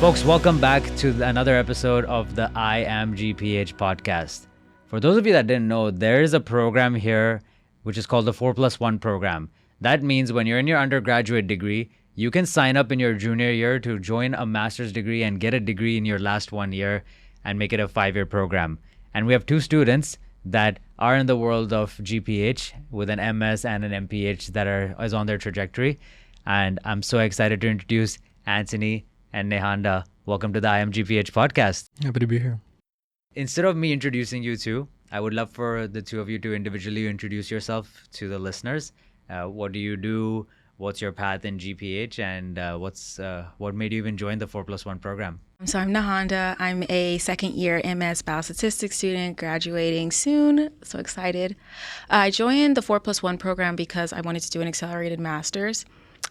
Folks, welcome back to another episode of the I Am GPH podcast. For those of you that didn't know, there is a program here which is called the 4+1 program. That means when you're in your undergraduate degree, you can sign up in your junior year to join a master's degree and get a degree in your last 1 year and make it a 5-year program. And we have 2 students that are in the world of GPH with an MS and an MPH that is on their trajectory. And I'm so excited to introduce Anthony and Nehanda. Welcome to the I Am GPH podcast. Happy to be here. Instead of me introducing you two, I would love for the two of you to individually introduce yourself to the listeners. What do you do? What's your path in GPH? And what made you even join the 4+1 program? So I'm Nehanda. I'm a second year MS Biostatistics student graduating soon. So excited. I joined the 4+1 program because I wanted to do an accelerated master's.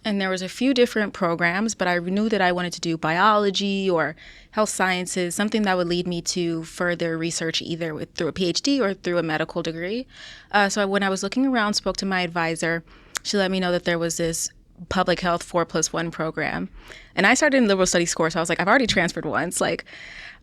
And there was a few different programs, but I knew that I wanted to do biology or health sciences, something that would lead me to further research either through a PhD or through a medical degree. So when I was looking around, spoke to my advisor. She let me know that there was this public health 4+1 program. And I started in liberal studies course. I was like, I've already transferred once. Like,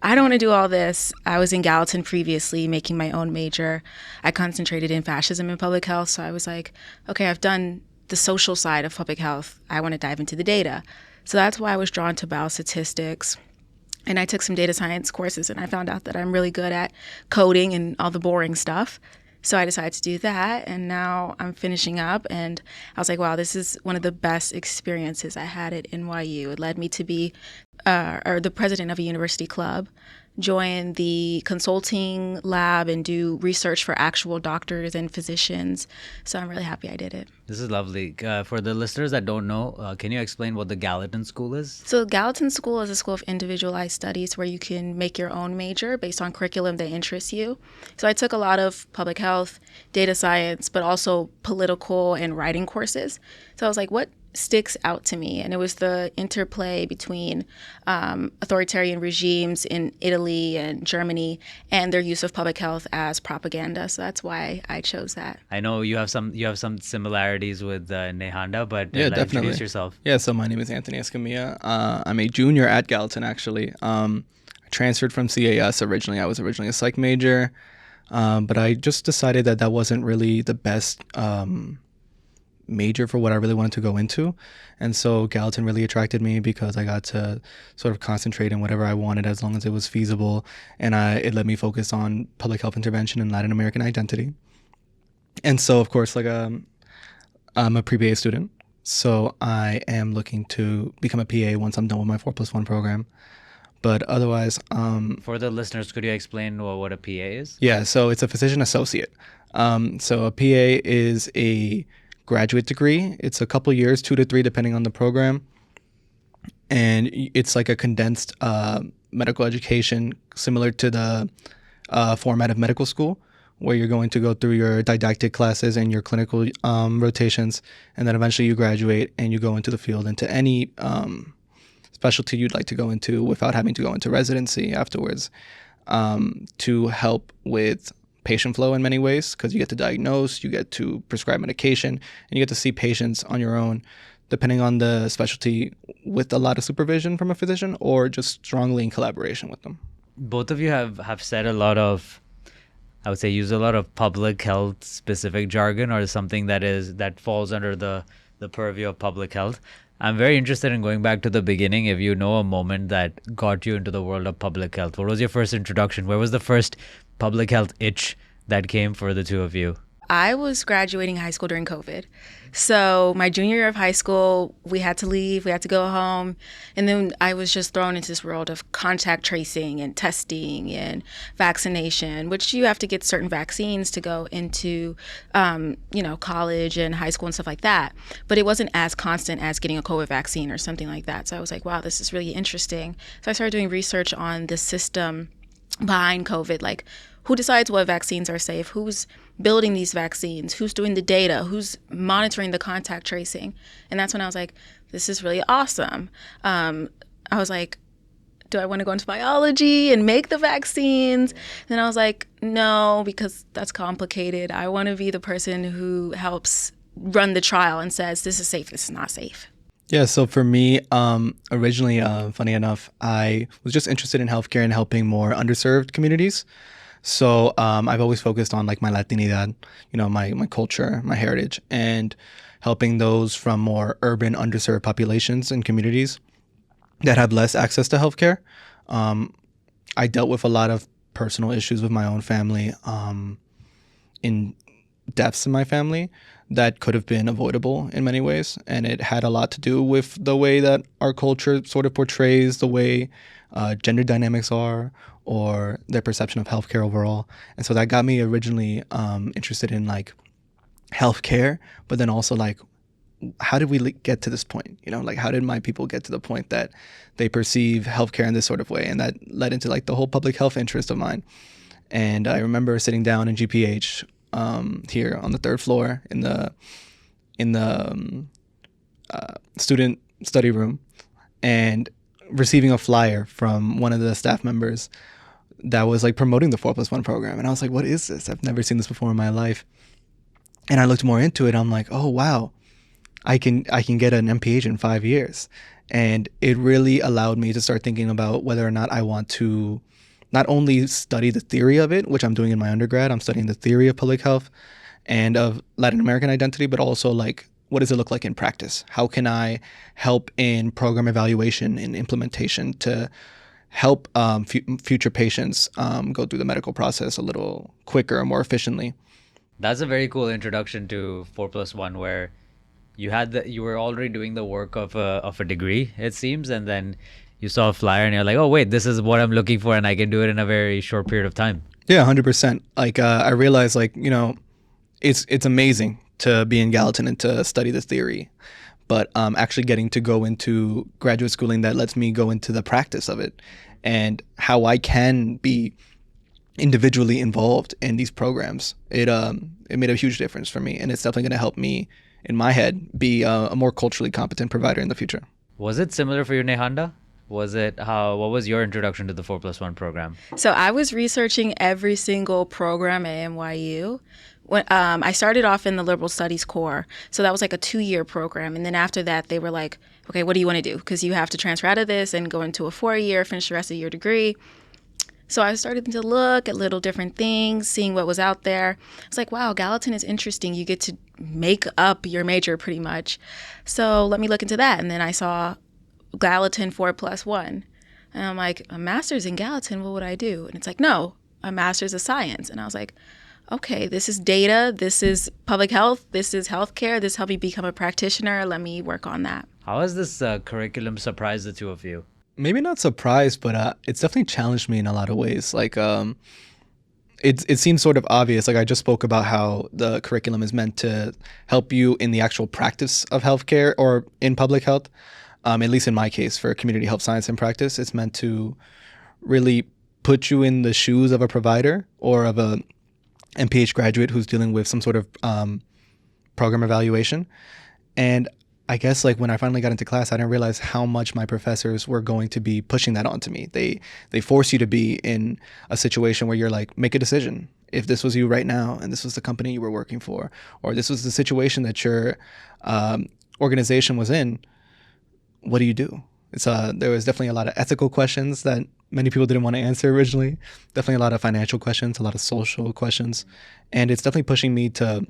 I don't want to do all this. I was in Gallatin previously making my own major. I concentrated in fascism and public health. So I was like, okay, I've done the social side of public health. I want to dive into the data. So that's why I was drawn to biostatistics. And I took some data science courses and I found out that I'm really good at coding and all the boring stuff. So I decided to do that. And now I'm finishing up. And I was like, wow, this is one of the best experiences I had at NYU. It led me to be the president of a university club, join the consulting lab and do research for actual doctors and physicians. So I'm really happy I did it. This is lovely. For the listeners that don't know, can you explain what the Gallatin School is? So Gallatin School is a school of individualized studies where you can make your own major based on curriculum that interests you. So I took a lot of public health, data science, but also political and writing courses. So I was like, what sticks out to me? And it was the interplay between authoritarian regimes in Italy and Germany and their use of public health as propaganda. So that's why I chose that. I know you have some similarities with Nehanda, but Yeah, definitely. Introduce yourself. Yeah, so my name is Anthony Escamilla. I'm a junior at Gallatin, actually. I transferred from CAS originally. I was originally a psych major, but I just decided that wasn't really the best major for what I really wanted to go into. And so Gallatin really attracted me because I got to sort of concentrate in whatever I wanted as long as it was feasible. And it let me focus on public health intervention and Latin American identity. And so, of course, I'm a pre-BA student. So I am looking to become a PA once I'm done with my 4+1 program. But otherwise... For the listeners, could you explain what a PA is? Yeah, so it's a physician associate. So a PA is a graduate degree. It's a couple years, 2 to 3, depending on the program. And it's like a condensed medical education similar to the format of medical school, where you're going to go through your didactic classes and your clinical rotations. And then eventually you graduate and you go into the field, into any specialty you'd like to go into without having to go into residency afterwards, to help with patient flow in many ways, because you get to diagnose, you get to prescribe medication, and you get to see patients on your own, depending on the specialty, with a lot of supervision from a physician or just strongly in collaboration with them. Both of you have said a lot of, I would say, use a lot of public health specific jargon or something that falls under the purview of public health. I'm very interested in going back to the beginning. If you know a moment that got you into the world of public health, what was your first introduction? Where was the first public health itch that came for the two of you? I was graduating high school during COVID. So my junior year of high school, we had to leave, we had to go home. And then I was just thrown into this world of contact tracing and testing and vaccination, which you have to get certain vaccines to go into, college and high school and stuff like that. But it wasn't as constant as getting a COVID vaccine or something like that. So I was like, wow, this is really interesting. So I started doing research on the system behind COVID, like who decides what vaccines are safe, who's building these vaccines, who's doing the data, who's monitoring the contact tracing. And that's when I was like, this is really awesome. I was like, do I want to go into biology and make the vaccines? Then I was like, no, because that's complicated. I want to be the person who helps run the trial and says, this is safe, this is not safe. Yeah, so for me, originally, funny enough, I was just interested in healthcare and helping more underserved communities. So I've always focused on like my Latinidad, my culture, my heritage, and helping those from more urban, underserved populations and communities that have less access to healthcare. Um, I dealt with a lot of personal issues with my own family, in deaths in my family that could have been avoidable in many ways. And it had a lot to do with the way that our culture sort of portrays the way gender dynamics are or their perception of healthcare overall. And so that got me originally interested in like healthcare, but then also like, how did we get to this point? Like how did my people get to the point that they perceive healthcare in this sort of way? And that led into like the whole public health interest of mine. And I remember sitting down in GPH here on the third floor in the student study room and receiving a flyer from one of the staff members that was like promoting the 4+1 program. And I was like, what is this? I've never seen this before in my life. And I looked more into it. I'm like, oh, wow, I can get an MPH in 5 years. And it really allowed me to start thinking about whether or not I want to not only study the theory of it, which I'm doing in my undergrad. I'm studying the theory of public health and of Latin American identity, but also like, what does it look like in practice? How can I help in program evaluation and implementation to help future patients go through the medical process a little quicker or more efficiently? That's a very cool introduction to 4+1, where you were already doing the work of a degree, it seems, and then you saw a flyer and you're like, oh wait, this is what I'm looking for, and I can do it in a very short period of time. Yeah, 100%. Like I realized, like it's amazing to be in Gallatin and to study this theory, but actually getting to go into graduate schooling that lets me go into the practice of it and how I can be individually involved in these programs. It made a huge difference for me, and it's definitely going to help me in my head be a more culturally competent provider in the future. Was it similar for you, Nehanda? What was your introduction to the 4+1 program? So I was researching every single program at NYU. When I started off in the liberal studies core, so that was like a 2-year program, and then after that they were like, okay, what do you want to do? Because you have to transfer out of this and go into a 4-year, finish the rest of your degree. So I started to look at little different things, seeing what was out there. It's like, wow, Gallatin is interesting. You get to make up your major pretty much. So let me look into that. And then I saw Gallatin 4+1. And I'm like, a master's in Gallatin, what would I do? And it's like, no, a master's of science. And I was like, okay, this is data, this is public health, this is healthcare, this helped me become a practitioner. Let me work on that. How has this curriculum surprised the two of you? Maybe not surprised, but it's definitely challenged me in a lot of ways. Like, it seems sort of obvious. Like I just spoke about how the curriculum is meant to help you in the actual practice of healthcare or in public health. At least in my case, for community health science and practice, it's meant to really put you in the shoes of a provider or of a MPH graduate who's dealing with some sort of program evaluation. And I guess like when I finally got into class, I didn't realize how much my professors were going to be pushing that onto me. They force you to be in a situation where you're like, make a decision. If this was you right now and this was the company you were working for, or this was the situation that your organization was in, what do you do? There was definitely a lot of ethical questions that many people didn't want to answer originally. Definitely a lot of financial questions, a lot of social questions. And it's definitely pushing me to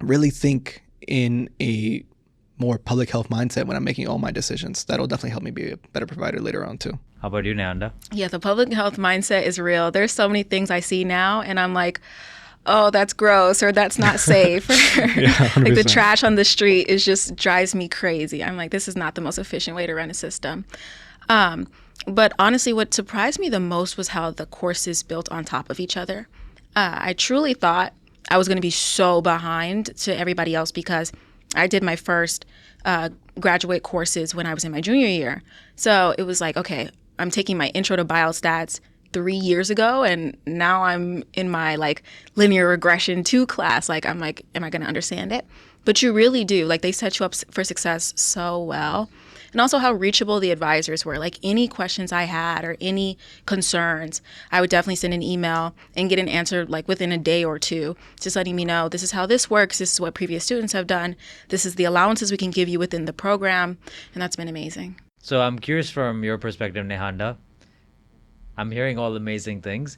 really think in a more public health mindset when I'm making all my decisions. That'll definitely help me be a better provider later on too. How about you, Nehanda? Yeah, the public health mindset is real. There's so many things I see now and I'm like, oh, that's gross, or that's not safe. Yeah, like the trash on the street just drives me crazy. I'm like, this is not the most efficient way to run a system. But honestly, what surprised me the most was how the courses built on top of each other. I truly thought I was going to be so behind to everybody else because I did my first graduate courses when I was in my junior year. So it was like, okay, I'm taking my intro to biostats 3 years ago, and now I'm in my like linear regression 2 class. Like, I'm like, am I going to understand it? But you really do. Like, they set you up for success so well. and also how reachable the advisors were. Like any questions I had or any concerns, I would definitely send an email and get an answer like within a day or two, just letting me know this is how this works, this is what previous students have done, this is the allowances we can give you within the program, and that's been amazing. So I'm curious from your perspective, Nehanda. I'm hearing all amazing things.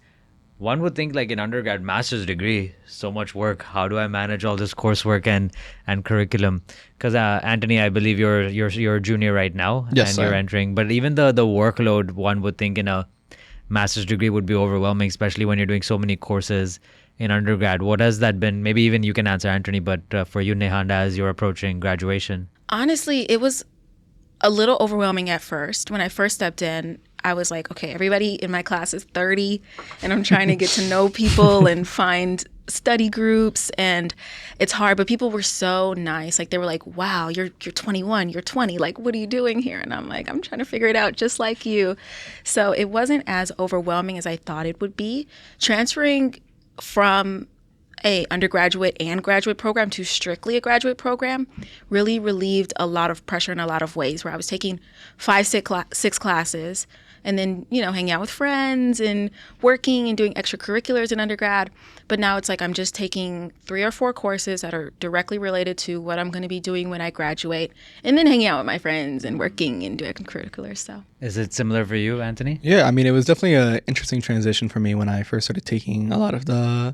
One would think like an undergrad master's degree, so much work. How do I manage all this coursework and curriculum? Because Anthony, I believe you're a junior right now, Yes, and you're I am. entering. But even the workload, one would think in a master's degree would be overwhelming, especially when you're doing so many courses in undergrad. What has that been? Maybe even you can answer, Anthony. But for you, Nehanda, as you're approaching graduation. Honestly, it was a little overwhelming at first. When I first stepped in, I was like, okay, everybody in my class is 30 and I'm trying to get to know people and find study groups, and it's hard, but people were so nice. Like they were like, wow, you're 21, you're 20. Like, what are you doing here? And I'm like, I'm trying to figure it out just like you. So it wasn't as overwhelming as I thought it would be. Transferring from a undergraduate and graduate program to strictly a graduate program really relieved a lot of pressure in a lot of ways, where I was taking 6 classes and then, hanging out with friends and working and doing extracurriculars in undergrad. But now it's like I'm just taking 3 or 4 courses that are directly related to what I'm going to be doing when I graduate, and then hanging out with my friends and working and doing extracurriculars. So Is it similar for you, Anthony? Yeah, I mean, it was definitely an interesting transition for me when I first started taking a lot of the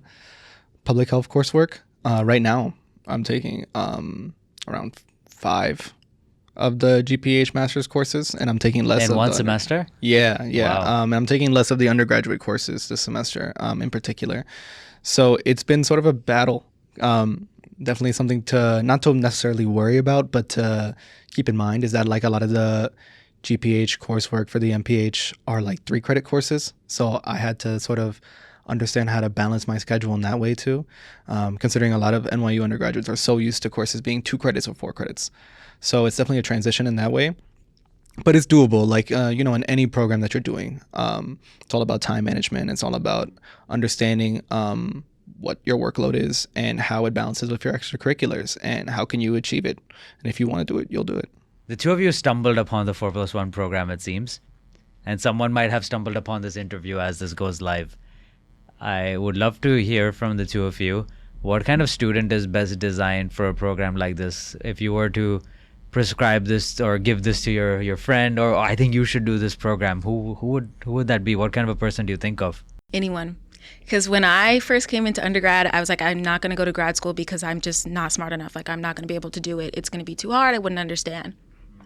public health coursework. Right now, I'm taking around 5 of the GPH master's courses, and I'm taking less In of one the semester? Yeah. Wow. And I'm taking less of the undergraduate courses this semester, in particular. So it's been sort of a battle. Definitely something not to necessarily worry about, but to keep in mind is that like a lot of the GPH coursework for the MPH are like 3 credit courses. So I had to sort of understand how to balance my schedule in that way too, considering a lot of NYU undergraduates are so used to courses being 2 credits or 4 credits. So it's definitely a transition in that way, but it's doable. Like, in any program that you're doing, it's all about time management. It's all about understanding what your workload is and how it balances with your extracurriculars and how can you achieve it. And if you want to do it, you'll do it. The two of you stumbled upon the 4+1 program, it seems, and someone might have stumbled upon this interview as this goes live. I would love to hear from the two of you. What kind of student is best designed for a program like this? If you were to prescribe this or give this to your friend, or I think you should do this program, who would that be? What kind of a person do you think of? anyone. Because when I first came into undergrad, I was like, I'm not going to go to grad school because I'm just not smart enough. Like, I'm not going to be able to do it. It's going to be too hard. I wouldn't understand.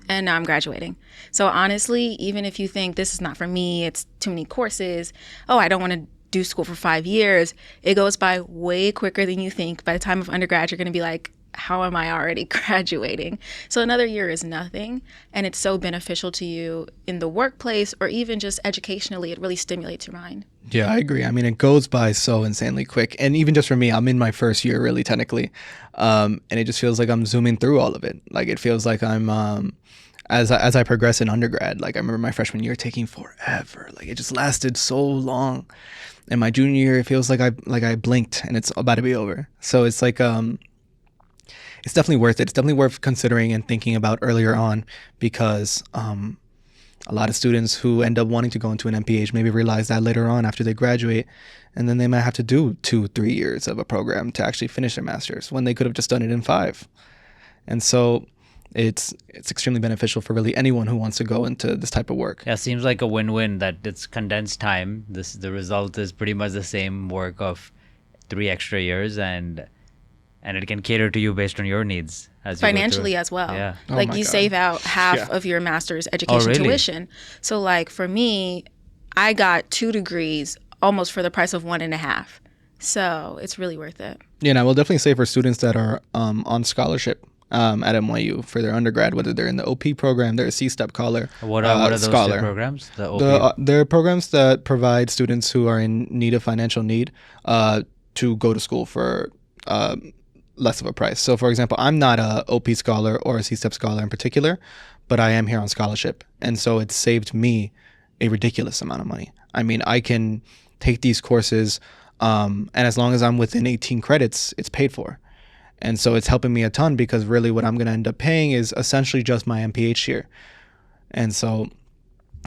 And now I'm graduating. So honestly, even if you think this is not for me, it's too many courses, I don't want to do school for 5 years, it goes by way quicker than you think. By the time of undergrad, you're going to be like, how am I already graduating? So another year is nothing. And it's so beneficial to you in the workplace or even just educationally. It really stimulates your mind. Yeah, I agree. I mean, it goes by so insanely quick. And even just for me, I'm in my first year, really, technically. And it just feels like I'm zooming through all of it. Like, it feels like I'm, as I progress in undergrad, like I remember my freshman year taking forever. Like, it just lasted so long. And my junior year, it feels like I blinked and it's about to be over. So it's like, it's definitely worth it. It's definitely worth considering and thinking about earlier on, because a lot of students who end up wanting to go into an MPH maybe realize that later on after they graduate, and then they might have to do 2-3 years of a program to actually finish their master's when they could have just done it in 5. And so it's extremely beneficial for really anyone who wants to go into this type of work. Yeah, seems like a win-win that it's condensed time. The result is pretty much the same work of 3 extra years, and it can cater to you based on your needs as you Financially as well. Yeah. Oh Like my you God. save out half of your master's education really? tuition. So like for me, I got 2 degrees almost for the price of 1.5. So it's really worth it. Yeah, and I will definitely say for students that are on scholarship at NYU for their undergrad, whether they're in the OP program, they're a C-STEP scholar. What are those scholar. 2 programs? The OP? There are programs that provide students who are in need of financial need to go to school for less of a price. So, for example, I'm not a OP scholar or a C-STEP scholar in particular, but I am here on scholarship. And so it saved me a ridiculous amount of money. I mean, I can take these courses, and as long as I'm within 18 credits, it's paid for. And so it's helping me a ton, because really what I'm going to end up paying is essentially just my MPH year, And so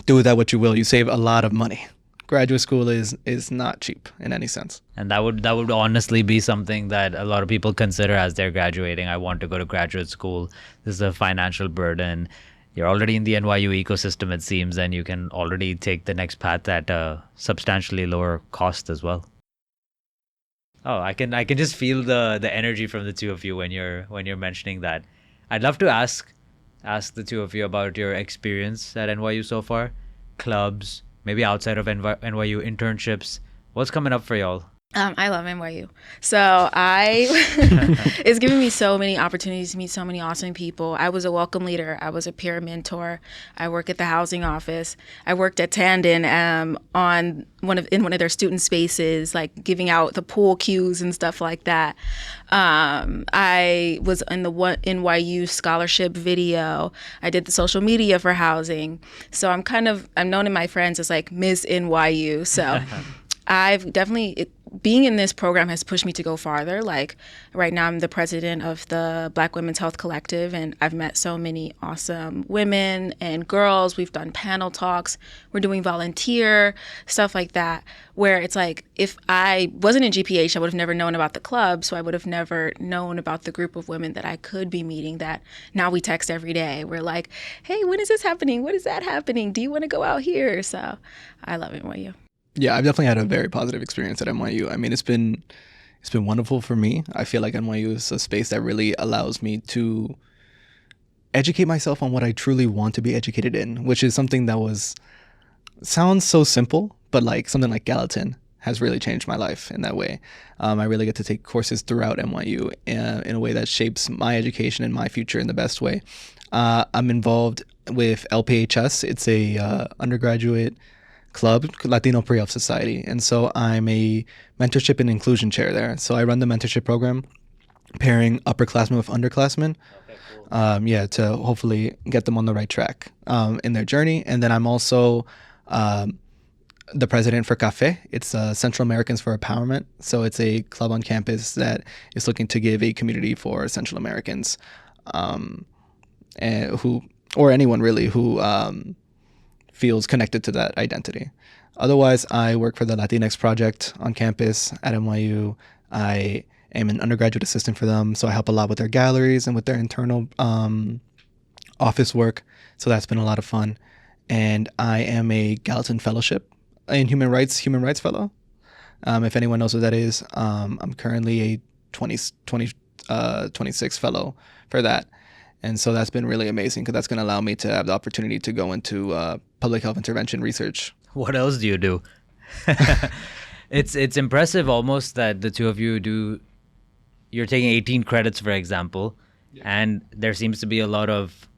do with that what you will. You save a lot of money. Graduate school is not cheap in any sense. And that would honestly be something that a lot of people consider as they're graduating. I want to go to graduate school. This is a financial burden. You're already in the NYU ecosystem, it seems, and you can already take the next path at a substantially lower cost as well. Oh, I can just feel the energy from the two of you when you're mentioning that. I'd love to ask the two of you about your experience at NYU so far, clubs, maybe outside of NYU internships. What's coming up for y'all? I love NYU. So it's given me so many opportunities to meet so many awesome people. I was a welcome leader. I was a peer mentor. I work at the housing office. I worked at Tandon in one of their student spaces, like giving out the pool cues and stuff like that. I was in the NYU scholarship video. I did the social media for housing. So I'm known to my friends as like Miss NYU. So I've definitely, being in this program has pushed me to go farther. Like right now I'm the president of the Black Women's Health Collective, and I've met so many awesome women and girls. We've done panel talks. We're doing volunteer stuff like that, where it's like, if I wasn't in GPH, I would have never known about the club. So I would have never known about the group of women that I could be meeting that now we text every day. We're like, hey, when is this happening? What is that happening? Do you want to go out here? So I love NYU. Yeah, I've definitely had a very positive experience at NYU. I mean, it's been wonderful for me. I feel like NYU is a space that really allows me to educate myself on what I truly want to be educated in, which is something that sounds so simple, but like something like Gallatin has really changed my life in that way. I really get to take courses throughout NYU in a way that shapes my education and my future in the best way. I'm involved with LPHS. It's a undergraduate club, Latino Pre-Health Society. And so I'm a mentorship and inclusion chair there. So I run the mentorship program, pairing upperclassmen with underclassmen. Okay, cool. To hopefully get them on the right track in their journey. And then I'm also the president for CAFE. It's Central Americans for Empowerment. So it's a club on campus that is looking to give a community for Central Americans or anyone really who feels connected to that identity. Otherwise, I work for the Latinx Project on campus at NYU. I am an undergraduate assistant for them, so I help a lot with their galleries and with their internal office work. So that's been a lot of fun. And I am a Gallatin Fellowship in Human Rights Fellow. If anyone knows what that is, I'm currently a 26 fellow for that. And so that's been really amazing because that's going to allow me to have the opportunity to go into public health intervention research. What else do you do? It's impressive almost that the two of you you're taking 18 credits, for example, and there seems to be a lot of,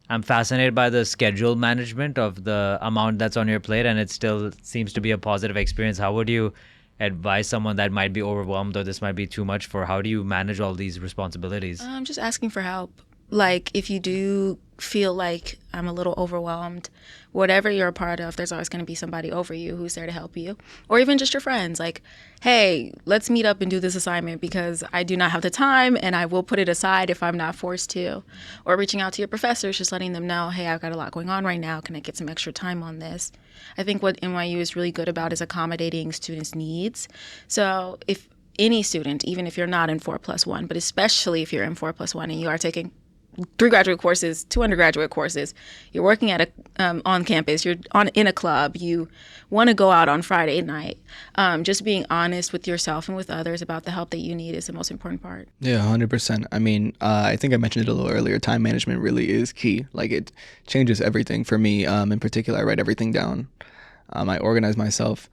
I'm fascinated by the schedule management of the amount that's on your plate, and it still seems to be a positive experience. How would you advise someone that might be overwhelmed or this might be too much how do you manage all these responsibilities? I'm just asking for help. Like, if you do feel like I'm a little overwhelmed, whatever you're a part of, there's always going to be somebody over you who's there to help you, or even just your friends. Like, hey, let's meet up and do this assignment because I do not have the time and I will put it aside if I'm not forced to. Or reaching out to your professors, just letting them know, hey, I've got a lot going on right now. Can I get some extra time on this? I think what NYU is really good about is accommodating students' needs. So if any student, even if you're not in 4+1, but especially if you're in 4+1 and you are taking 3 graduate courses, 2 undergraduate courses, you're working at on campus, you're in a club, you want to go out on Friday night, just being honest with yourself and with others about the help that you need is the most important part. Yeah, 100%. I mean, I think I mentioned it a little earlier. Time management really is key. Like, it changes everything for me. In particular, I write everything down. I organize myself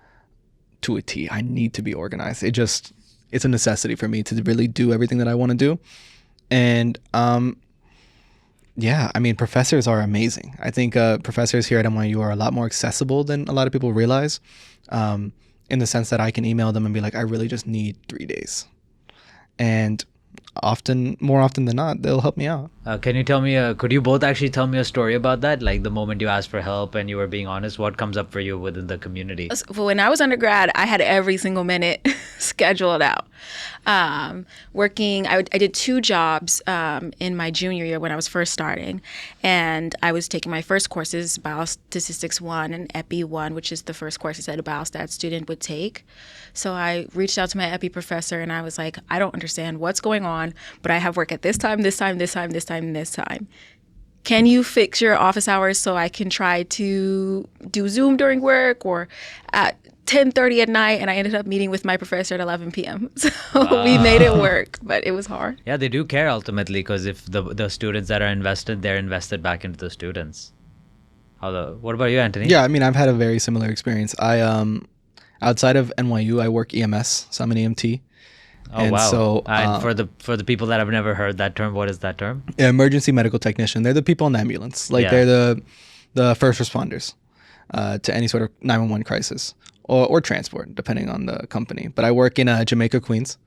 to a T. I need to be organized. It's a necessity for me to really do everything that I want to do. And yeah, I mean, professors are amazing. I think professors here at NYU are a lot more accessible than a lot of people realize, in the sense that I can email them and be like, I really just need 3 days. And more often than not, they'll help me out. Can you tell me, could you both actually tell me a story about that? Like the moment you asked for help and you were being honest, what comes up for you within the community? When I was undergrad, I had every single minute scheduled out. I did 2 jobs in my junior year when I was first starting. And I was taking my first courses, Biostatistics 1 and EP1, which is the first courses that a biostat student would take. So I reached out to my EP professor and I was like, I don't understand what's going on, but I have work at this time, this time, this time, this time, and this time. Can you fix your office hours so I can try to do Zoom during work or at 10:30 at night? And I ended up meeting with my professor at 11 p.m. So we made it work, but it was hard. Yeah, they do care ultimately, because if the students that are invested, they're invested back into the students. What about you, Anthony? Yeah, I mean, I've had a very similar experience. Outside of NYU, I work EMS, so I'm an EMT. Oh, and wow. So, and for the people that have never heard that term, what is that term? Emergency medical technician. They're the people in the ambulance. Like, they're the first responders to any sort of 911 crisis or transport, depending on the company. But I work in Jamaica, Queens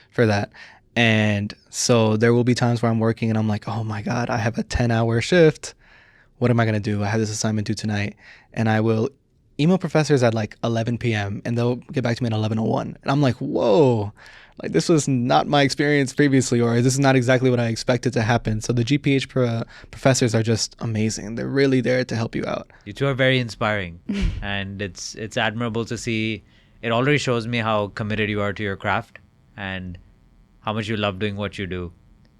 for that. And so there will be times where I'm working and I'm like, oh my God, I have a 10-hour shift. What am I going to do? I have this assignment due tonight. And I will email professors at like 11 p.m. and they'll get back to me at 11:01. And I'm like, whoa, like this was not my experience previously, or this is not exactly what I expected to happen. So the GPH professors are just amazing. They're really there to help you out. You two are very inspiring, and it's admirable to see. It already shows me how committed you are to your craft and how much you love doing what you do.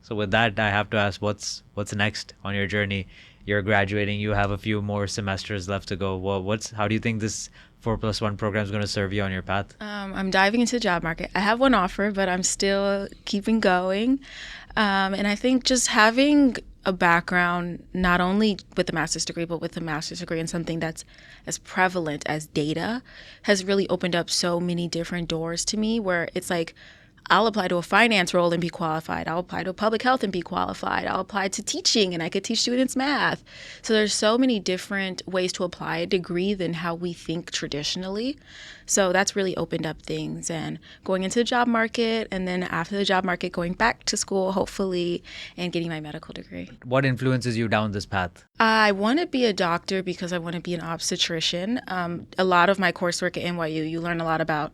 So with that, I have to ask, what's next on your journey? You're graduating. You have a few more semesters left to go. Well, how do you think this 4+1 program is going to serve you on your path? I'm diving into the job market. I have one offer, but I'm still keeping going. And I think just having a background, not only with the master's degree, but with a master's degree in something that's as prevalent as data, has really opened up so many different doors to me, where it's like, I'll apply to a finance role and be qualified. I'll apply to public health and be qualified. I'll apply to teaching and I could teach students math. So there's so many different ways to apply a degree than how we think traditionally. So that's really opened up things, and going into the job market, and then after the job market, going back to school, hopefully, and getting my medical degree. What influences you down this path? I want to be a doctor because I want to be an obstetrician. A lot of my coursework at NYU, you learn a lot about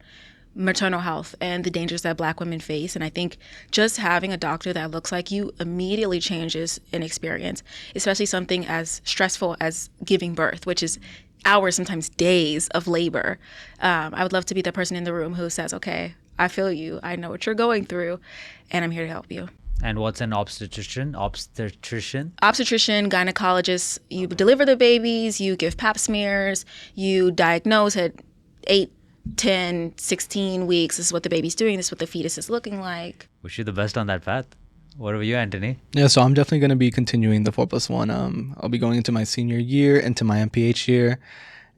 maternal health and the dangers that Black women face. And I think just having a doctor that looks like you immediately changes an experience, especially something as stressful as giving birth, which is hours, sometimes days of labor. I would love to be the person in the room who says, okay, I feel you, I know what you're going through, and I'm here to help you. And what's an obstetrician? Obstetrician, gynecologist, you deliver the babies, you give pap smears, you diagnose at 8, 10, 16 weeks, this is what the baby's doing, this is what the fetus is looking like. Wish you the best on that path. What about you, Anthony? Yeah, so I'm definitely going to be continuing the 4+1. I'll be going into my senior year, into my MPH year.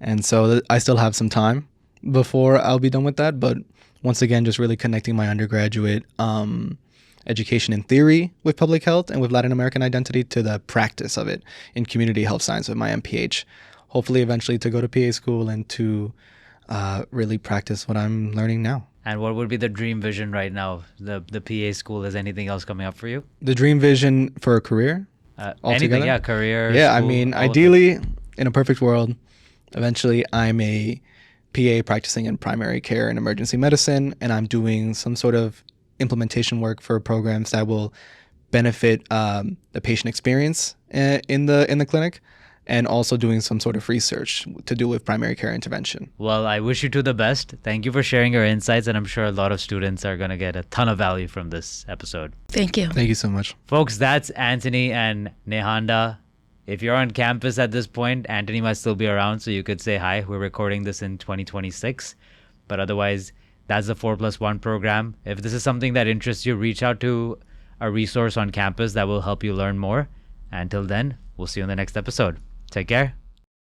And so I still have some time before I'll be done with that. But once again, just really connecting my undergraduate education in theory with public health and with Latin American identity to the practice of it in community health science with my MPH. Hopefully eventually to go to PA school and to really practice what I'm learning now. And what would be the dream vision right now? The PA school, is anything else coming up for you? The dream vision for a career? Anything, yeah, career. Yeah, school, I mean, ideally, in a perfect world, eventually I'm a PA practicing in primary care and emergency medicine, and I'm doing some sort of implementation work for programs that will benefit the patient experience in the clinic, and also doing some sort of research to do with primary care intervention. Well, I wish you two the best. Thank you for sharing your insights, and I'm sure a lot of students are going to get a ton of value from this episode. Thank you. Thank you so much. Folks, that's Anthony and Nehanda. If you're on campus at this point, Anthony might still be around, so you could say hi. We're recording this in 2026. But otherwise, that's the 4+1 program. If this is something that interests you, reach out to a resource on campus that will help you learn more. Until then, we'll see you in the next episode. Take care.